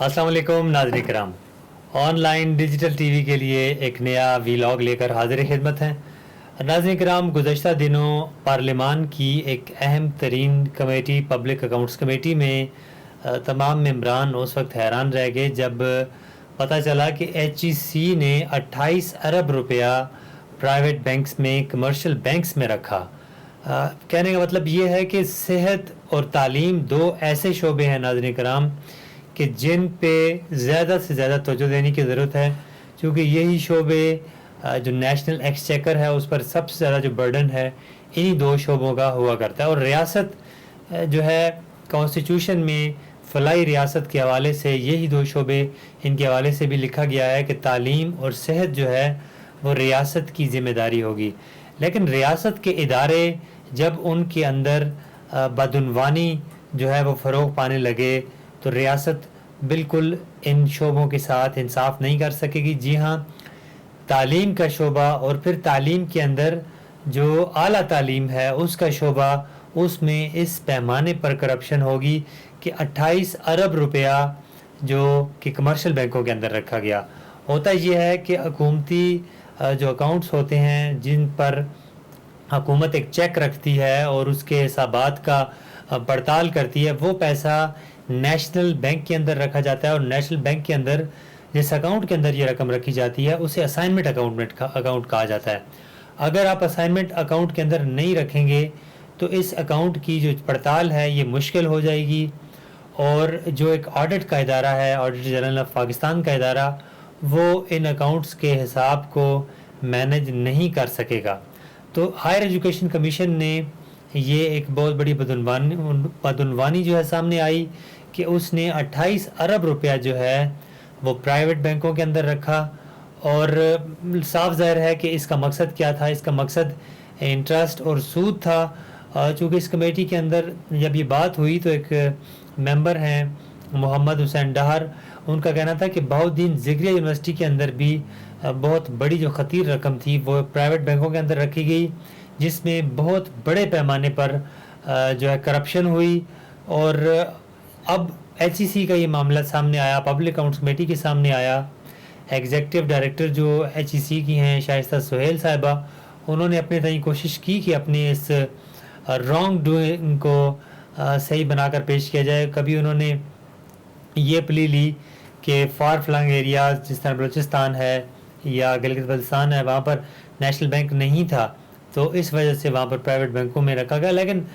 अस्सलाम वालेकुम नाज़रीन करम। ऑनलाइन डिजिटल टीवी के लिए एक नया वीलॉग लेकर हाजिर खिदमत हैं। नाज़रीन करम, गुज़श्ता दिनों पार्लियामान की एक अहम तरीन कमेटी पब्लिक अकाउंट्स कमेटी में तमाम मेंबरान उस वक्त हैरान रह गए जब पता चला कि HEC ने 28 अरब रुपया प्राइवेट बैंक्स में, कमर्शियल बैंक्स में रखा। कहने का मतलब ये है कि सेहत और तालीम दो ऐसे शोबे हैं नाज़रीन कराम कि जिन पे ज़्यादा से ज़्यादा तवज्जो देने की ज़रूरत है, क्योंकि यही शोबे जो नेशनल एक्सचेकर है उस पर सबसे ज़्यादा जो बर्डन है इन्हीं दो शोबों का हुआ करता है। और रियासत जो है कॉन्स्टिट्यूशन में फलाई रियासत के हवाले से यही दो शोबे, इनके हवाले से भी लिखा गया है कि तालीम और सेहत जो है वो रियासत की ज़िम्मेदारी होगी। लेकिन रियासत के इदारे जब उनके अंदर बदउनवानी जो है वो फ़रोग़ पाने लगे तो रियासत बिल्कुल इन शोबों के साथ इंसाफ नहीं कर सकेगी। जी हाँ, तालीम का शोबा और फिर तालीम के अंदर जो आला तालीम है उसका शोबा, उसमें इस पैमाने पर करप्शन होगी कि 28 अरब रुपया जो कि कमर्शियल बैंकों के अंदर रखा गया। होता यह है कि हुकूमती जो अकाउंट्स होते हैं जिन पर हुकूमत एक चेक रखती है और उसके हिसाबात का पड़ताल करती है, वो पैसा नेशनल बैंक के अंदर रखा जाता है और नेशनल बैंक के अंदर जिस अकाउंट के अंदर ये रकम रखी जाती है उसे असाइनमेंट अकाउंट कहा जाता है। अगर आप असाइनमेंट अकाउंट के अंदर नहीं रखेंगे तो इस अकाउंट की जो पड़ताल है ये मुश्किल हो जाएगी और जो एक ऑडिट का इदारा है, ऑडिटर जनरल ऑफ पाकिस्तान का इदारा, वो इन अकाउंट्स के हिसाब को मैनेज नहीं कर सकेगा। तो हायर एजुकेशन कमीशन ने ये एक बहुत बड़ी बदउनवानी जो है सामने आई कि उसने 28 अरब रुपया जो है वो प्राइवेट बैंकों के अंदर रखा। और साफ ज़ाहिर है कि इसका मकसद क्या था। इसका मकसद इंटरेस्ट और सूद था। चूँकि इस कमेटी के अंदर जब ये बात हुई तो एक मेंबर हैं मोहम्मद हुसैन डहर, उनका कहना था कि बहाउद्दीन ज़िक्रिया यूनिवर्सिटी के अंदर भी बहुत बड़ी जो ख़तीर रकम थी वो प्राइवेट बैंकों के अंदर रखी गई, जिसमें बहुत बड़े पैमाने पर जो है करप्शन हुई। और अब HEC का ये मामला सामने आया, पब्लिक अकाउंट्स कमेटी के सामने आया। एग्जीक्यूटिव डायरेक्टर जो HEC की हैं शाइस्ता सुहेल साहिबा, उन्होंने अपने तय कोशिश की कि अपने इस रॉन्ग डूइंग को सही बनाकर पेश किया जाए। कभी उन्होंने ये प्ली ली कि फार फ्लंग एरियाज़ जिस तरह बलूचिस्तान है या गिलगित बल्तिस्तान है, वहाँ पर नेशनल बैंक नहीं था तो इस वजह से वहाँ पर प्राइवेट बैंकों में रखा गया। लेकिन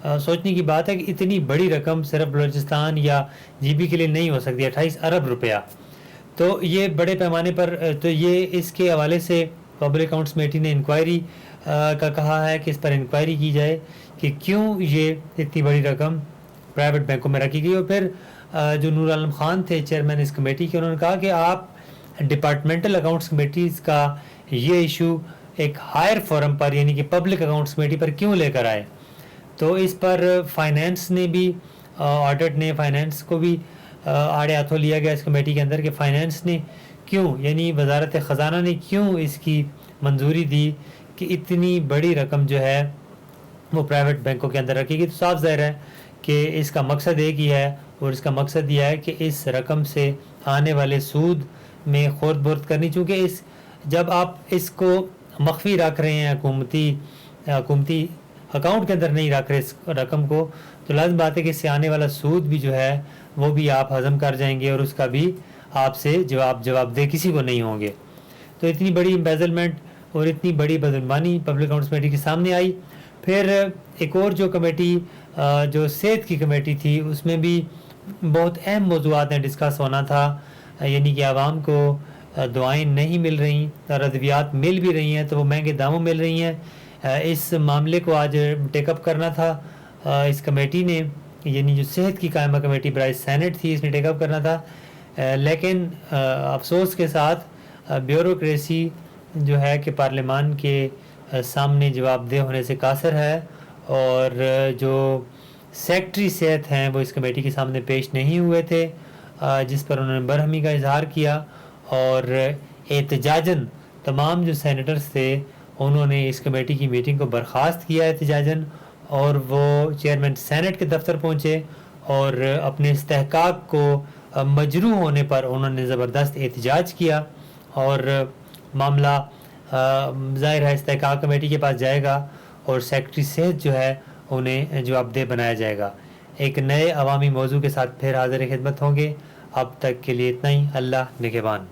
सोचने की बात है कि इतनी बड़ी रकम सिर्फ बलूचिस्तान या GB के लिए नहीं हो सकती, 28 अरब रुपया। तो ये बड़े पैमाने पर, तो ये इसके हवाले से पब्लिक अकाउंट्स कमेटी ने इंक्वायरी का कहा है कि इस पर इंक्वायरी की जाए कि क्यों ये इतनी बड़ी रकम प्राइवेट बैंकों में रखी गई। और फिर जो नूर आलम खान थे चेयरमैन इस कमेटी के, उन्होंने कहा कि आप डिपार्टमेंटल अकाउंट्स कमेटीज़ का ये इशू एक हायर फोरम पर यानी कि पब्लिक अकाउंट्स कमेटी पर क्यों लेकर आए। तो इस पर फाइनेंस ने भी, ऑडिट ने फाइनेंस को भी आड़े हाथों लिया गया इस कमेटी के अंदर कि फाइनेंस ने क्यों, यानी वजारत ख़जाना ने क्यों इसकी मंजूरी दी कि इतनी बड़ी रकम जो है वो प्राइवेट बैंकों के अंदर रखेगी। तो साफ ज़ाहिर है कि इसका मकसद एक ही है और इसका मकसद यह है कि इस रकम से आने वाले सूद में खुर्द बुर्द करनी। चूँकि इस जब आप इसको मख्फी रख रहे हैं, हुकूमती अकाउंट के अंदर नहीं रख रहे इस रकम को, तो लाज़िम बात है कि इससे आने वाला सूद भी जो है वो भी आप हज़म कर जाएंगे और उसका भी आपसे जवाबदेह किसी को नहीं होंगे। तो इतनी बड़ी एम्बेज़लमेंट और इतनी बड़ी बदउनवानी पब्लिक अकाउंट्स कमेटी के सामने आई। फिर एक और जो कमेटी जो सेहत की कमेटी थी उसमें भी बहुत अहम मौज़ूआत हैं डिस्कस होना था, यानी कि आवाम को दवाएं नहीं मिल रही और अद्वियात मिल भी रही हैं तो वो महंगे दामों मिल रही हैं। इस मामले को आज टेकअप करना था इस कमेटी ने, यानी जो सेहत की कायमा कमेटी बराए सेनेट थी, इसने टेकअप करना था। लेकिन अफसोस के साथ ब्यूरोक्रेसी जो है कि पार्लियामान के सामने जवाबदेह होने से कासर है और जो सेक्रेटरी सेहत हैं वो इस कमेटी के सामने पेश नहीं हुए थे, जिस पर उन्होंने बरहमी का इजहार किया और एहतजाजन तमाम जो सेनेटर्स थे उन्होंने इस कमेटी की मीटिंग को बर्खास्त किया एहतजाजन, और वो चेयरमैन सेनेट के दफ्तर पहुँचे और अपने इस्तेहकाक को مجروح ہونے پر انہوں نے زبردست احتجاج کیا اور معاملہ ظاہر ہے استحقاق کمیٹی کے پاس جائے گا اور سیکرٹری صحت جو ہے انہیں جواب دہ بنایا جائے گا. ایک نئے عوامی موضوع کے ساتھ پھر حاضر خدمت ہوں گے. اب تک کے لیے اتنا ہی. اللہ نگہبان.